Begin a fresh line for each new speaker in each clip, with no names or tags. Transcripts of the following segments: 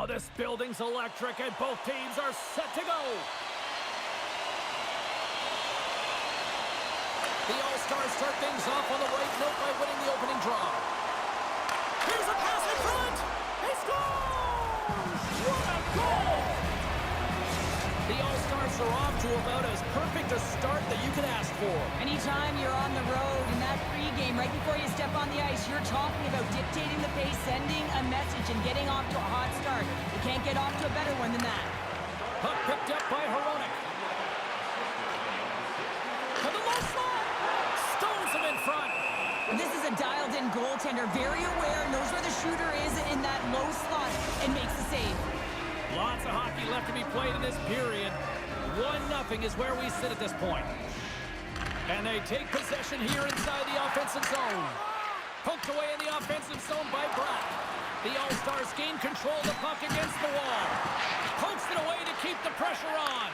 Oh, this building's electric, and both teams are set to go. The All-Stars start things off on the right note by winning the opening draw. Here's a pass in front. He scores! What a goal! The All-Stars are off to about as perfect a start that you could ask for.
Anytime you're on the road in that pregame, right before you step on the ice, you're talking about dictating the pace, sending a message, and getting off to a hot start. You can't get off to a better one than that.
Puck picked up by Hronek. To the low slot. Stones him in front.
This is a dialed-in goaltender, very aware, knows where the shooter is in that low slot, and makes the save.
Lots of hockey left to be played in this period. 1-0 is where we sit at this point. And they take possession here inside the offensive zone. Poked away in the offensive zone by Bratt. The All-Stars gain control of the puck against the wall. Pokes it away to keep the pressure on.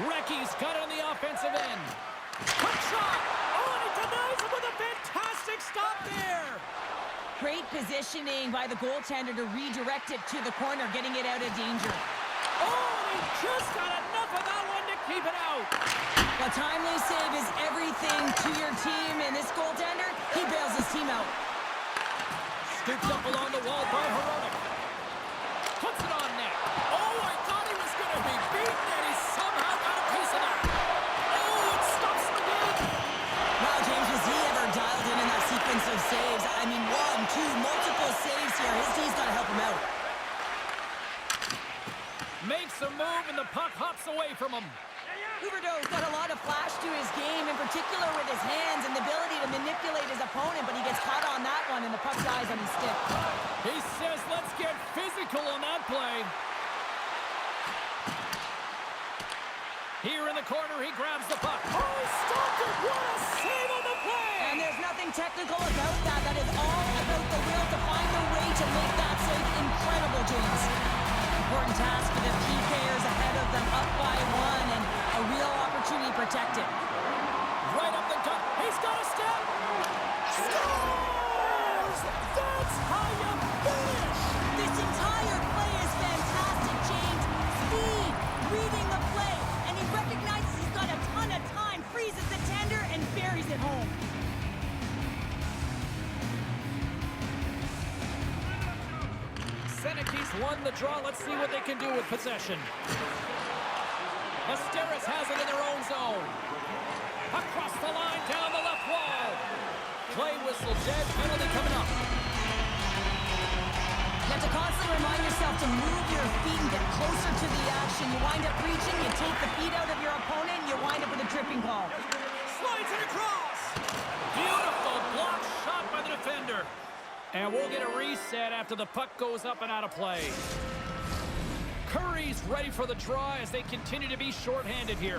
Recky's got it on the offensive end. Quick shot! Oh, and he denies him with a fantastic stop there!
Great positioning by the goaltender to redirect it to the corner, getting it out of danger.
Oh, and he just got enough of that one to keep it out!
A timely save is everything to your team, and this goaltender, he bails his team out.
Scooped up along the wall by Hronek. Puts it on net. Oh, I thought he was going to be beaten, and he somehow got a piece of that. Oh, it stops him again.
Wow, James, was he ever dialed in that sequence of saves? I mean, 1, 2, multiple saves here. His team's got to help him out.
Makes a move, and the puck hops away from him.
Huberdeau's got a lot of flash to his game, in particular with his hands and the ability to manipulate his opponent, but he gets caught on that one, and the puck dies on his stick.
He says, let's get physical on that play. Here in the corner, he grabs the puck. Oh, he stopped it! What a save on the play!
And there's nothing technical about that. That is all about the will to find a way to make that save incredible, James. Important task for the PKers ahead of them, up by 1, and a real opportunity protected.
Right up the gut. He's got a step. Scores! That's how you finish!
This entire play is fantastic, James. Speed, reading the play, and he recognizes he's got a ton of time, freezes the tender, and buries it home.
Seneke's won the draw. Let's see what they can do with possession. Asteris has it in their own zone. Across the line, down the left wall. Play whistle dead, penalty coming up.
You have to constantly remind yourself to move your feet and get closer to the action. You wind up reaching, you take the feet out of your opponent, and you wind up with a tripping call.
Slides it across. Beautiful block shot by the defender. And we'll get a reset after the puck goes up and out of play. Curry's ready for the draw as they continue to be shorthanded here.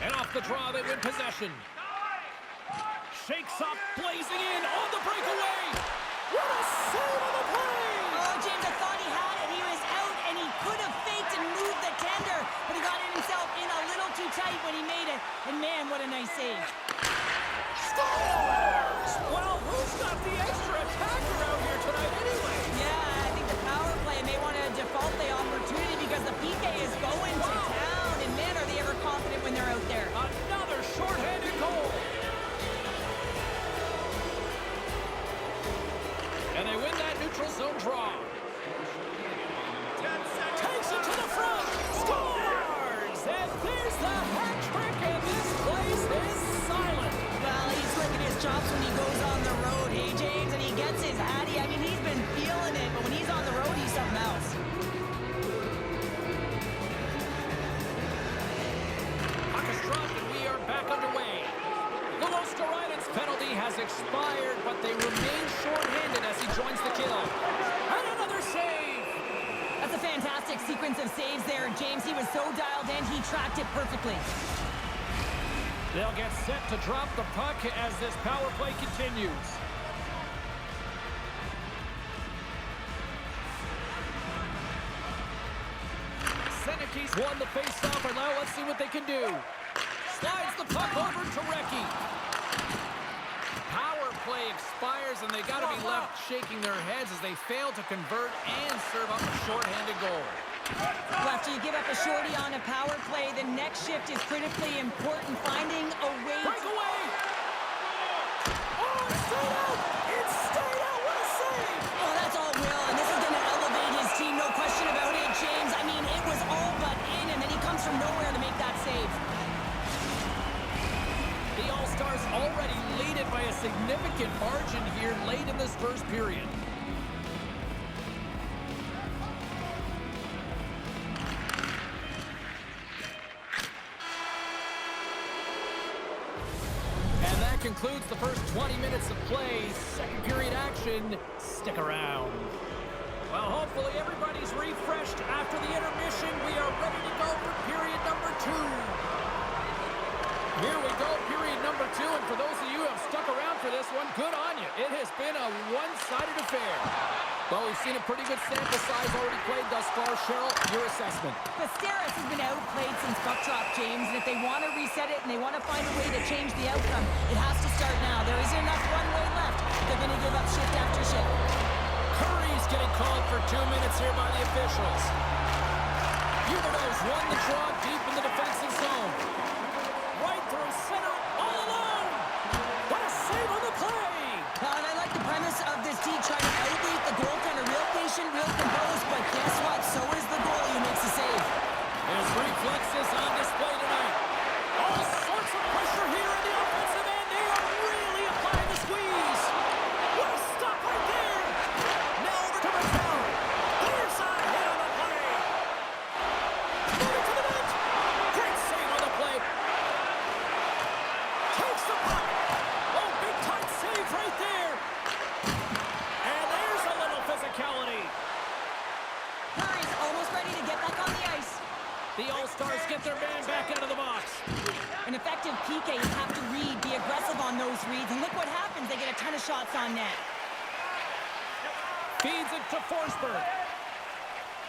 And off the draw, they win possession. Shakes up, blazing in on the breakaway. What a save on the play!
Oh, James, I thought he had it. He was out, and he could have faked and moved the tender, but he got it himself in a little too tight when he made it. And man, what a nice save.
Scores! Well, who's got the extra attacker out here tonight anyway?
Yeah, I think the power play may want to default the opportunity because the PK is going to town, and man, are they ever confident when they're out there.
Another shorthanded goal. And they win that neutral zone draw. Takes it to the front. Scores! And there's the hat trick, and this place is silent.
Well, he's licking his chops when he goes on the road, hey, James, and he gets his Hattie. I mean, he's been feeling it, but when he's on the road, he's something else.
Puck is dropped, and we are back underway. Luosterainen's penalty has expired, but they remain shorthanded as he joins the kill. And another save!
That's a fantastic sequence of saves there, James. He was so dialed in, he tracked it perfectly.
They'll get set to drop the puck as this power play continues. Seneke's won the face-off, and now let's see what they can do. Slides the puck over to Recchi. Power play expires, and they got to be left shaking their heads as they fail to convert and serve up a shorthanded goal.
Well, after you give up a shorty on a power play, the next shift is critically important, finding a way.
Breakaway! Oh, it stayed out! It stayed out! What a save!
Oh, that's all Will, and this is going to elevate his team, no question about it, James. I mean, it was all but in, and then he comes from nowhere to make that save.
The All-Stars already lead it by a significant margin here late in this first period. And that concludes the first 20 minutes of play. Second period action. Stick around. Well, hopefully everybody's refreshed after the intermission. We are ready to go for period number 2. Here we go, period number 2, and for those of you who have stuck around for this one, good on you. It has been a one-sided affair. Well, we've seen a pretty good sample size already played thus far. Cheryl, your assessment.
Basteras has been outplayed since puck drop, James, and if they want to reset it and they want to find a way to change the outcome, it has to start now. There isn't enough runway left. They're going to give up shift after shift.
Curry's getting called for 2 minutes here by the officials. Huberdeau's won the draw deep in the defensive zone. Right through center, all alone. What a save on the play.
And I like the premise of this team trying to outlead the goaltender. Real patient, real composed, but guess what? So is the goalie who makes the save.
His reflexes on display tonight. All sorts of pressure here in the offensive end. They are really applying the squeeze. What a stop right there. Now over to Raquel. Clear side hit on the play. Moving to the net. Great save on the play. Takes the puck. Oh, big time save right there. And there's a little physicality.
Curry's almost ready to get back on the ice.
The All-Stars get their man back into the box.
An effective PK, you have to read, be aggressive on those reads, and look what happens. They get a ton of shots on net.
Feeds it to Forsberg.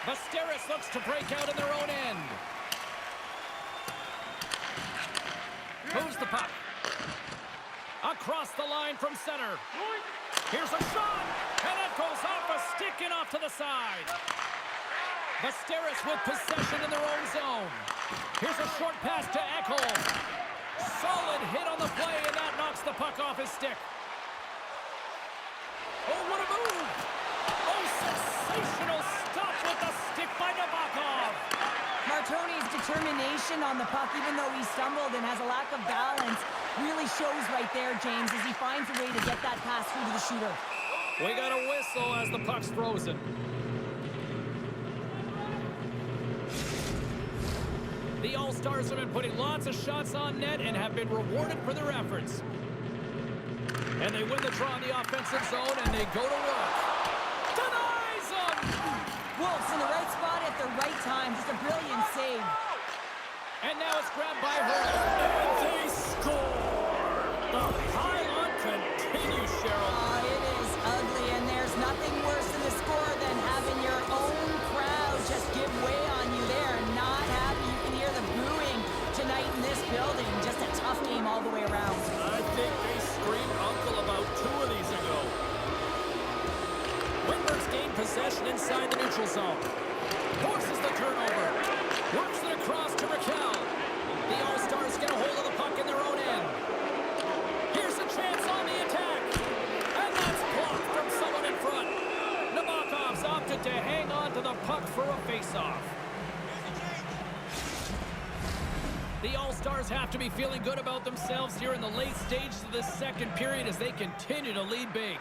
Basteras looks to break out in their own end. Moves the puck. Across the line from center. Here's a shot, and it goes off a stick and off to the side. Basteras with possession in their own zone. Here's a short pass to Ekholm. Solid hit on the play, and that knocks the puck off his stick. Oh, what a move! Oh, sensational stop with the stick by Nabokov.
Martoni's determination on the puck, even though he stumbled and has a lack of balance, really shows right there, James, as he finds a way to get that pass through to the shooter.
We got a whistle as the puck's frozen. The All-Stars have been putting lots of shots on net and have been rewarded for their efforts. And they win the draw in the offensive zone, and they go to work. Denies them!
Wolves in the right spot at the right time. Just a brilliant save.
And now it's grabbed by Hurley. And they score! The pile-on continues, Cheryl.
Oh, it is ugly, and there's nothing worse than the score than having your own crowd just give way on you. They are not happy. You can hear the booing tonight in this building. Just a tough game all the way around.
I think they screamed uncle about 2 of these ago. Windberg's gained possession inside the neutral zone. Forces the turnover. Works it across to Raquel. The All-Stars get a hold of the puck in their own end. Here's a chance on the attack. And that's blocked from someone in front. Nabokov's opted to hang on to the puck for a face-off. The All-Stars have to be feeling good about themselves here in the late stages of this second period as they continue to lead big.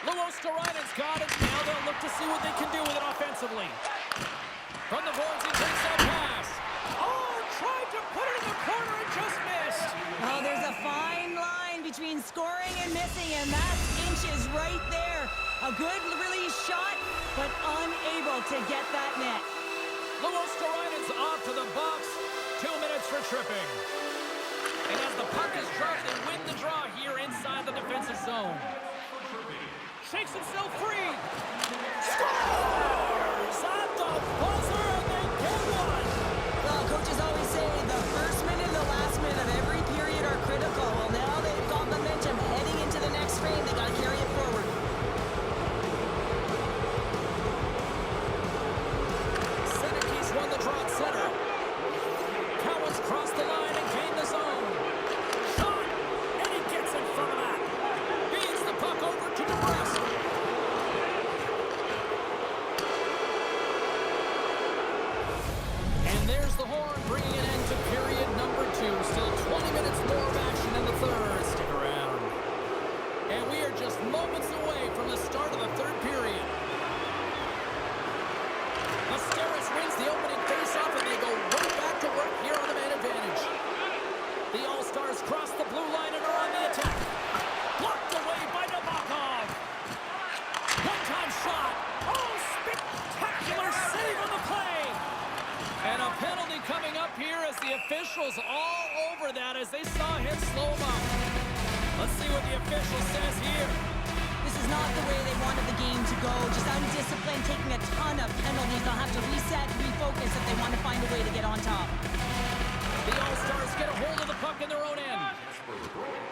Luosterainen's got it. Now they'll look to see what they can do with it offensively. From the boards, he takes that pass. Oh, tried to put it in the corner and just missed.
Oh, there's a fine line between scoring and missing, and that's inches right there. A good release shot, but unable to get that net.
Luosterainen's off to the box. 2 minutes for tripping. And as the puck is dropped, they win the draw here inside the defensive zone. Shakes himself free. Scores at the buzzer, and they get one.
Well, coaches always say the first minute and the last minute of every period are critical. Well, now they've
officials all over that as they saw him slow him up. Let's see what the official says here.
This is not the way they wanted the game to go. Just undisciplined, taking a ton of penalties. They'll have to reset, refocus if they want to find a way to get on top.
The All-Stars get a hold of the puck in their own end.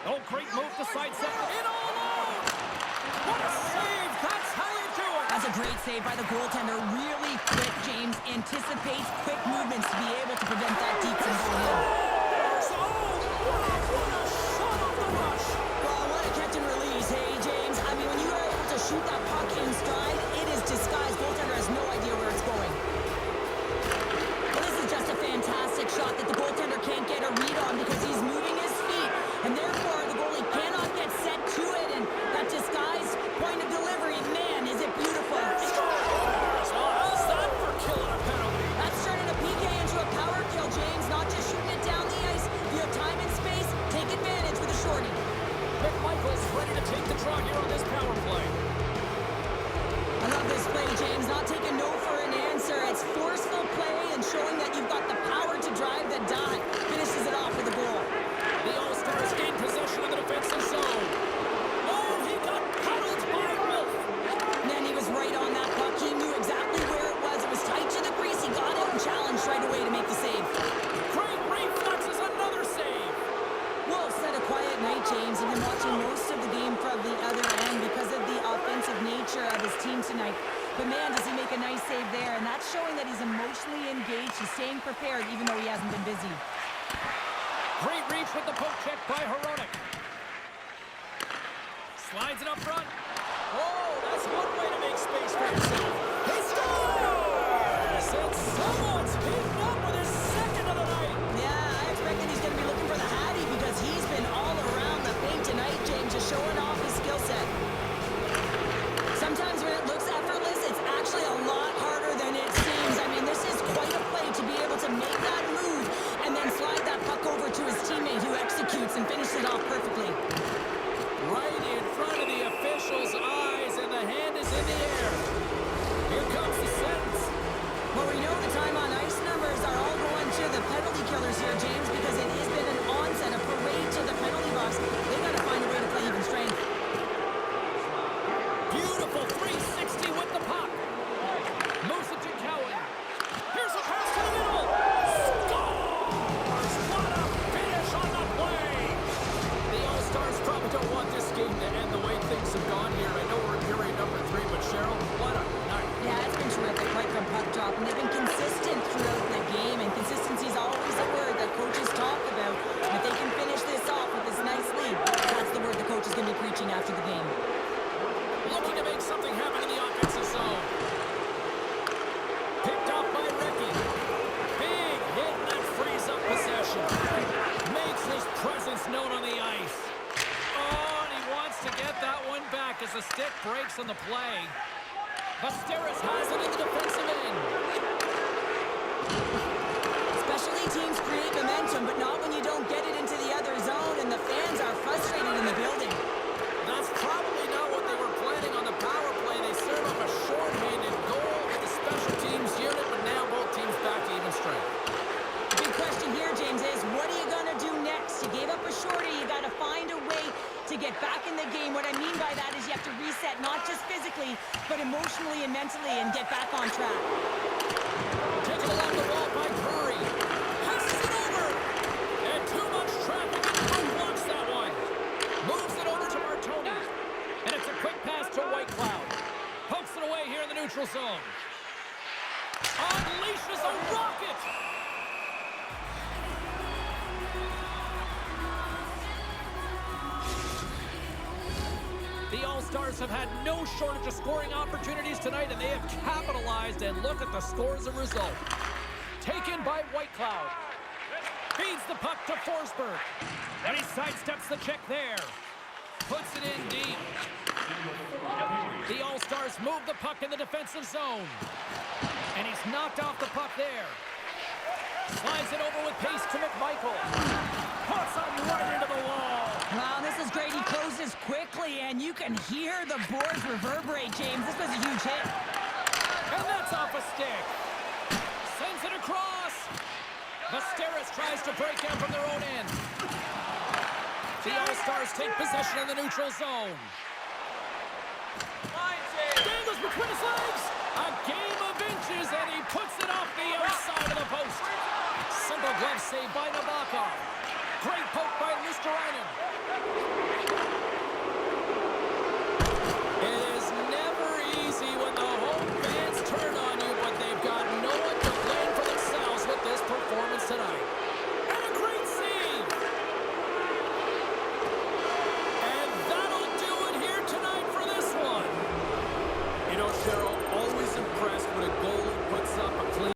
Oh, great move to sidestep. In all alone! What a save! That's how you do it!
That's a great save by the goaltender. Really quick, James. Anticipates quick movements to be able to prevent that deep from going in.
What a shot off the rush!
Well, what a catch and release, hey, James? I mean, when you are able to shoot that puck in stride, it is disguised. Goaltender has no idea where it's going. Well, this is just a fantastic shot that the goaltender can't get a read on because he's moving his feet, and therefore the goalie cannot get set to it, and that disguised point of delivery, man, is it beautiful.
How's that for killing a penalty?
That's turning a PK into a power kill, James, not just shooting it down the ice. If you have time and space, take advantage with a shorty.
McMichael's ready to take the draw here on this power play.
I love this play, James. Not taking no for an answer. It's forceful play and showing that you've got the power to drive the dot. Finishes it off with a goal.
The All-Stars gain possession of the defensive zone. Oh, he got paddled by Wolf.
Man, he was right on that puck. He knew exactly where it was. It was tight to the crease. He got out and challenged right away to make the save.
Great reflexes, another save.
Wolf's had a quiet night, James. He's been watching most of the game from the other end because of the offensive nature of his team tonight. But man, does he make a nice save there. And that's showing that he's emotionally engaged. He's staying prepared even though he hasn't been busy.
Great reach with the poke check by Hronek. Slides it up front. Oh, that's one way to make space for himself. He scores! And someone's heating up with his second of the night.
Yeah, I expect that he's going to be looking for the Hattie because he's been all around the paint tonight, James, just showing off his skill set. Sometimes when it looks effortless, it's actually a lot harder than it seems. I mean, this is quite a play to be able to make that move and then slide that puck over to his teammate who executes and finishes it off perfectly.
Right in front of the official's eyes, and the hand is in the air. Here comes the sentence.
Well, we know the time on ice numbers are all going to the penalty killers here, James, because it has been an onset, a parade to the penalty box. They've got to find a way to play even strength.
Beautiful 360 with the puck. Moves it to Cowan. Here's a pass to the middle. Scores! What a finish on the play. The All-Stars probably don't want this game to end the way things have gone here. I know we're in period number 3, but Cheryl, what a night.
Yeah, it's been terrific right from puck drop, and they've been consistent throughout the game, and consistency is always a word that coaches talk about. And if they can finish this off with this nice lead, that's the word the coach is going to be preaching after the game.
Looking to make something happen in the offensive zone. Picked off by Recchi. Big hit that frees up possession. Makes his presence known on the ice. Oh, and he wants to get that one back as the stick breaks on the play. Basteris has it in the defensive end.
Specialty teams create momentum, but not when you don't get it into the other zone, and the fans are frustrated in the building.
That's probably not what they were planning on the power play. They serve up a shorthanded goal with the special teams unit, but now both teams back to even strength.
The big question here, James, is what are you going to do next? You gave up a shorty. You got to find a way to get back in the game. What I mean by that is you have to reset, not just physically, but emotionally and mentally, and get back on track.
Taken along the wall by Curry. Passes it over. And too much traffic. And blocks that one. Moves it over to Martoni. And it's a quick pass to White Cloud. Pokes it away here in the neutral zone. Unleashes a rocket. The All-Stars have had no shortage of scoring opportunities tonight, and they have capitalized, and look at the score as a result. Taken by White Cloud. Feeds the puck to Forsberg. And he sidesteps the check there. Puts it in deep. The All-Stars move the puck in the defensive zone. And he's knocked off the puck there. Slides it over with pace to McMichael. Puts him right into the wall.
Wow, this is great. He closes quickly, and you can hear the boards reverberate, James. This was a huge hit.
And that's off a stick. Sends it across. Masteris tries to break out from their own end. The All-Stars take possession in the neutral zone. Dangles between his legs. A game of inches, and he puts it off the outside of the post. Simple glove save by